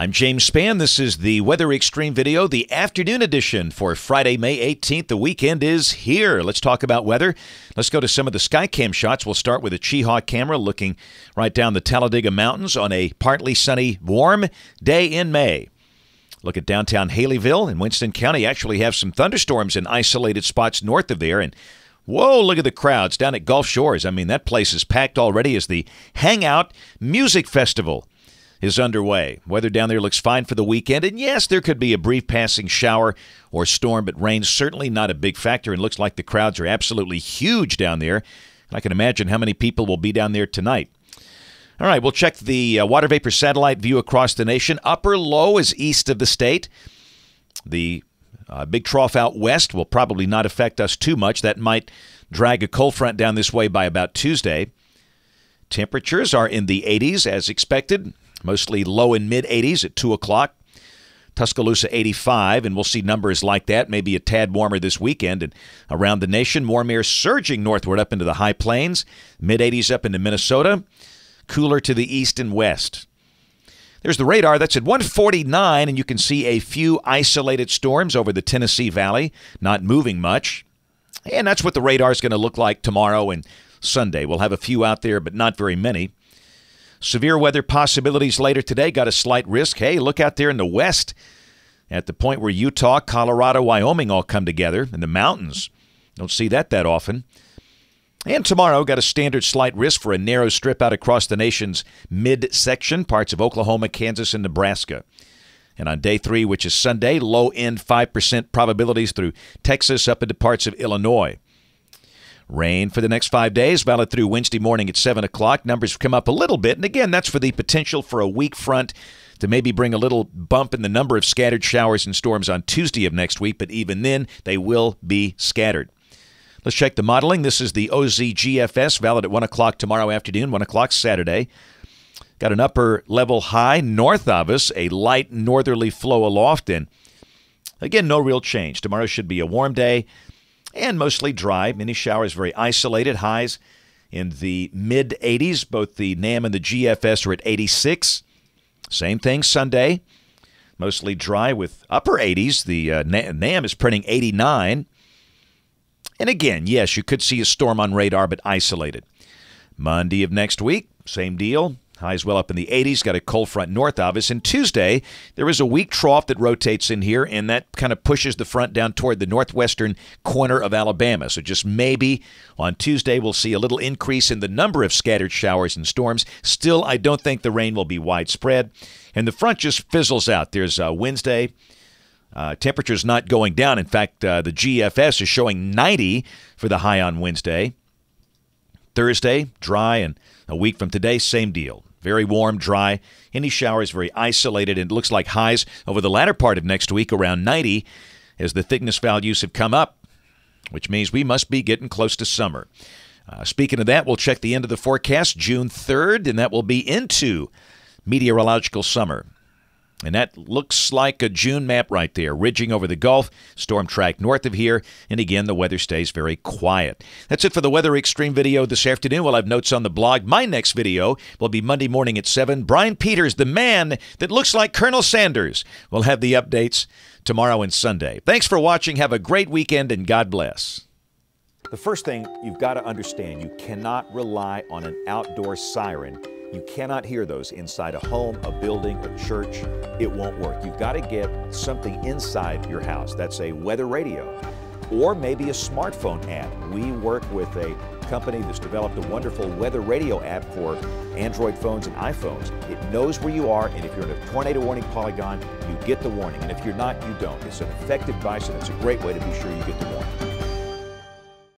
I'm James Spann. This is the Weather Extreme video, the afternoon edition for Friday, May 18th. The weekend is here. Let's talk about weather. Let's go to some of the Skycam shots. We'll start with a Cheehawk camera looking right down the Talladega Mountains on a partly sunny, warm day in May. Look at downtown Haleyville in Winston County. Actually have some thunderstorms in isolated spots north of there. And whoa, look at the crowds down at Gulf Shores. I mean, that place is packed already as the Hangout Music Festival is underway. Weather down there looks fine for the weekend. And yes, there could be a brief passing shower or storm, but rain's certainly not a big factor. And looks like the crowds are absolutely huge down there. I can imagine how many people will be down there tonight. All right, we'll check the water vapor satellite view across the nation. Upper low is east of the state. The big trough out west will probably not affect us too much. That might drag a cold front down this way by about Tuesday. Temperatures are in the 80s as expected. Mostly low and mid-80s at 2 o'clock. Tuscaloosa 85, and we'll see numbers like that, maybe a tad warmer this weekend. And around the nation, warm air surging northward up into the high plains. Mid-80s up into Minnesota. Cooler to the east and west. There's the radar. That's at 149, and you can see a few isolated storms over the Tennessee Valley, not moving much. And that's what the radar is going to look like tomorrow and Sunday. We'll have a few out there, but not very many. Severe weather possibilities later today. Got a slight risk. Hey, look out there in the west at the point where Utah, Colorado, Wyoming all come together in the mountains. Don't see that often. And tomorrow, got a standard slight risk for a narrow strip out across the nation's midsection, parts of Oklahoma, Kansas, and Nebraska. And on day 3, which is Sunday, low-end 5% probabilities through Texas up into parts of Illinois. Rain for the next 5 days, valid through Wednesday morning at 7 o'clock. Numbers come up a little bit, and again, that's for the potential for a weak front to maybe bring a little bump in the number of scattered showers and storms on Tuesday of next week, but even then, they will be scattered. Let's check the modeling. This is the OZGFS, valid at 1 o'clock tomorrow afternoon, 1 o'clock Saturday. Got an upper level high north of us, a light northerly flow aloft, and again, no real change. Tomorrow should be a warm day and mostly dry. Many showers very isolated. Highs in the mid-80s. Both the NAM and the GFS are at 86. Same thing Sunday. Mostly dry with upper 80s. The NAM is printing 89. And again, yes, you could see a storm on radar, but isolated. Monday of next week, same deal. Highs well up in the 80s, got a cold front north of us. And Tuesday, there is a weak trough that rotates in here, and that kind of pushes the front down toward the northwestern corner of Alabama. So just maybe on Tuesday, we'll see a little increase in the number of scattered showers and storms. Still, I don't think the rain will be widespread. And the front just fizzles out. There's Wednesday. Temperatures not going down. In fact, the GFS is showing 90 for the high on Wednesday. Thursday, dry, and a week from today, same deal. Very warm, dry. Any showers very isolated, and it looks like highs over the latter part of next week around 90 as the thickness values have come up, which means we must be getting close to summer. Speaking of that, we'll check the end of the forecast, June 3rd, and that will be into meteorological summer. And that looks like a June map right there, ridging over the Gulf, storm track north of here, and again, the weather stays very quiet. That's it for the Weather Extreme video this afternoon. We'll have notes on the blog. My next video will be Monday morning at 7. Brian Peters, the man that looks like Colonel Sanders, will have the updates tomorrow and Sunday. Thanks for watching. Have a great weekend, and God bless. The first thing you've got to understand, you cannot rely on an outdoor siren. You cannot hear those inside a home, a building, a church. It won't work. You've got to get something inside your house. That's a weather radio or maybe a smartphone app. We work with a company that's developed a wonderful weather radio app for Android phones and iPhones. It knows where you are, and if you're in a tornado warning polygon, you get the warning. And if you're not, you don't. It's an effective device, and it's a great way to be sure you get the warning.